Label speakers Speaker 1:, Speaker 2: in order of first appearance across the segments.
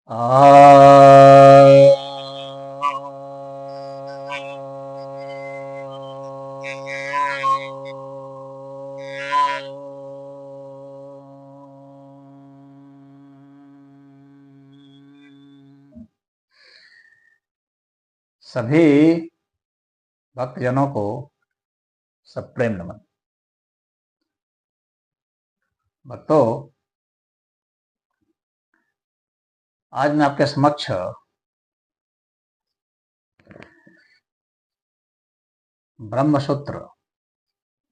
Speaker 1: आ सभी भक्तजनों को सप्रेम नमन। भक्तों, आज मैं आपके समक्ष ब्रह्मसूत्र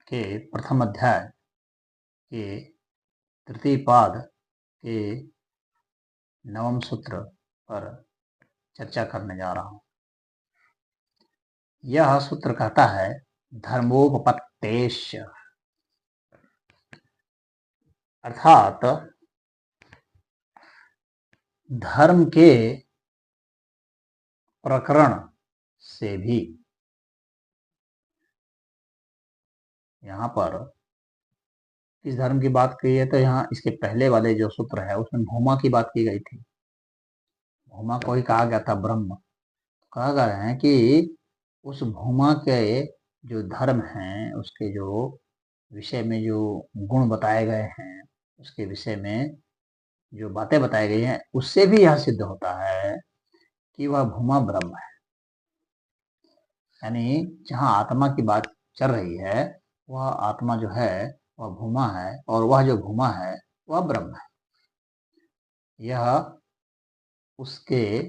Speaker 1: के प्रथम अध्याय के तृतीय पाद के नवम सूत्र पर चर्चा करने जा रहा हूं। यह सूत्र कहता है धर्मोपपत्तेश, अर्थात धर्म के प्रकरण से भी। यहाँ पर किस धर्म की बात की है, तो यहाँ इसके पहले वाले जो सूत्र है उसमें भूमा की बात की गई थी। भूमा को ही कहा गया था ब्रह्म। कहा गया है कि उस भूमा के जो धर्म हैं, उसके जो विषय में जो गुण बताए गए हैं, उसके विषय में जो बातें बताई गई हैं, उससे भी यह सिद्ध होता है कि वह भूमा ब्रह्म है। यानी जहाँ आत्मा की बात चल रही है, वह आत्मा जो है वह भूमा है, और वह जो भूमा है वह ब्रह्म है। यह उसके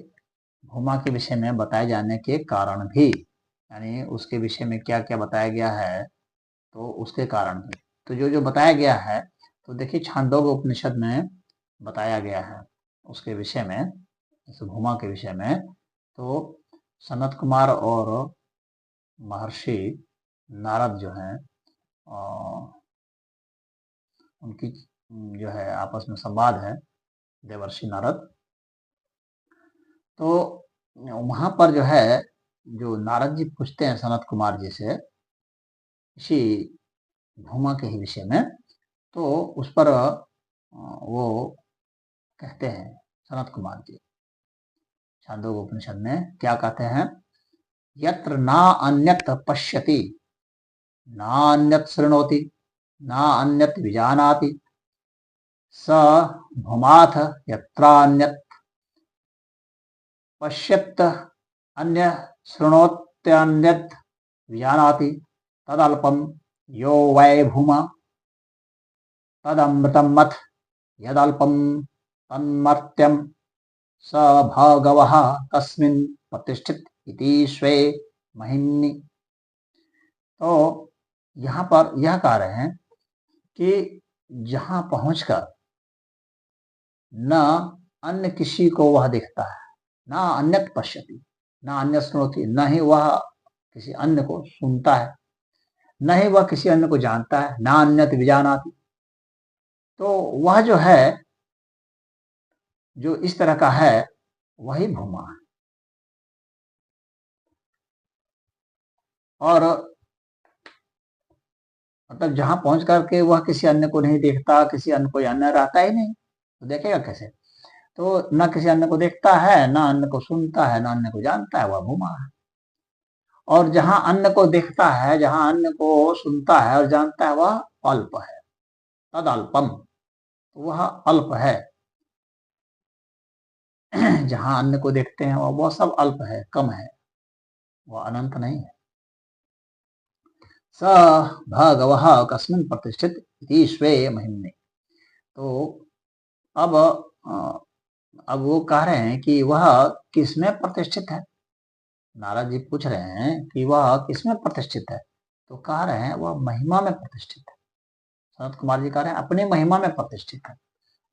Speaker 1: भूमा के विषय में बताए जाने के कारण भी, यानी उसके विषय में क्या क्या बताया गया है, तो उसके कारण भी। तो जो जो बताया गया है, तो देखिए छांदोग्य उपनिषद में बताया गया है उसके विषय में, इस भूमा के विषय में। तो सनत कुमार और महर्षि नारद जो हैं, उनकी जो है आपस में संवाद है, देवर्षि नारद। तो वहां पर जो है, जो नारद जी पूछते हैं सनत कुमार जी से इसी भूमा के ही विषय में, तो उस पर वो कहते हैं सनत कुमार जी छांदोग्य उपनिषद में क्या कहते हैं, यत्र ना अन्यत पश्यति, ना अन्यत शृणोति, ना अन्यत विजानाति, स भूमाथ यत्रान्यत पश्यत अन्य शृणोत्यन्यत विजानाति, तदल्पम यो वै भूमा तदमृतम मथ यदल्पम तन्मर्त्यम स भगवः तस्मिन् प्रतिष्ठित इति स्वे महिम्नि। तो यहाँ पर यह कह रहे हैं कि जहाँ पहुंचकर न अन्य किसी को वह दिखता है, ना अन्यत पश्यति, ना अन्य श्रोति, न ही वह किसी अन्य को सुनता है, न ही वह किसी अन्य को जानता है, ना अन्यत विजानाति। तो वह जो है, जो इस तरह का है, वही भूमा है। और मतलब जहां पहुंच करके वह किसी अन्य को नहीं देखता, किसी अन्य कोई अन्य रहता ही नहीं, तो देखेगा कैसे। तो न किसी अन्य को देखता है, न अन्य को सुनता है, न अन्य को जानता है, वह भूमा है। और जहां अन्य को देखता है, जहां अन्य को सुनता है और जानता है, वह अल्प है, तद अल्पम, तो वह अल्प है। जहां अन्य को देखते हैं वह सब अल्प है, कम है, वह अनंत नहीं है। स भगवः कस्मिन् प्रतिष्ठित इति स्वे महिम्नि। तो अब अब वो कह रहे हैं कि वह किसमें प्रतिष्ठित है। नारद जी पूछ रहे हैं कि वह किसमें प्रतिष्ठित है, तो कह रहे हैं वह महिमा में प्रतिष्ठित है। सनत कुमार जी कह रहे हैं अपनी महिमा में प्रतिष्ठित है।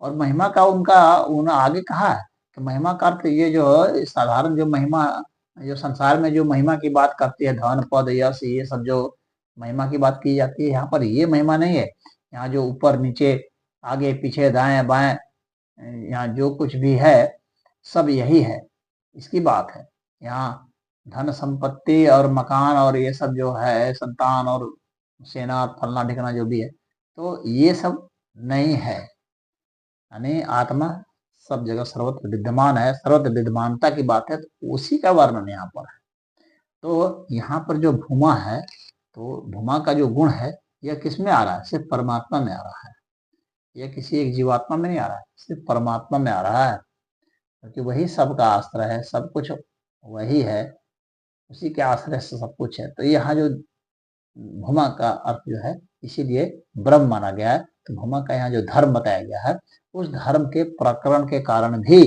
Speaker 1: और महिमा का उनका उन्होंने आगे कहा है कि महिमा का अर्थ ये जो साधारण जो महिमा, जो संसार में जो महिमा की बात करती है, धन पद यश, ये सब जो महिमा की बात की जाती है, यहाँ पर ये महिमा नहीं है। यहाँ जो ऊपर नीचे आगे पीछे दाएं बाएं, यहाँ जो कुछ भी है सब यही है, इसकी बात है। यहाँ धन संपत्ति और मकान और ये सब जो है, संतान और सेना और फलना ढिकना जो भी है, तो ये सब नहीं है। यानी आत्मा सब जगह सर्वत्र विद्यमान है, सर्वत्र विद्यमानता की बात है, तो उसी का वर्णन यहाँ पर है। तो यहाँ पर जो भूमा है, तो भूमा का जो गुण है यह किस में आ रहा है? सिर्फ परमात्मा में आ रहा है। यह किसी एक जीवात्मा में नहीं आ रहा है, सिर्फ परमात्मा में आ रहा है, क्योंकि वही सबका आश्रय है, सब कुछ वही है, उसी के आश्रय से सब कुछ है। तो यहाँ जो भूमा का अर्थ जो है इसीलिए ब्रह्म माना गया है। तो भूमा का यहाँ जो धर्म बताया गया है, उस धर्म के प्रकरण के कारण भी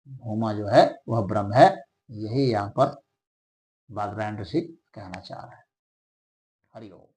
Speaker 1: भूमा जो है वह ब्रह्म है। यही यहाँ पर बादरायण ऋषि कहना चाह रहे हैं। हरि ओम।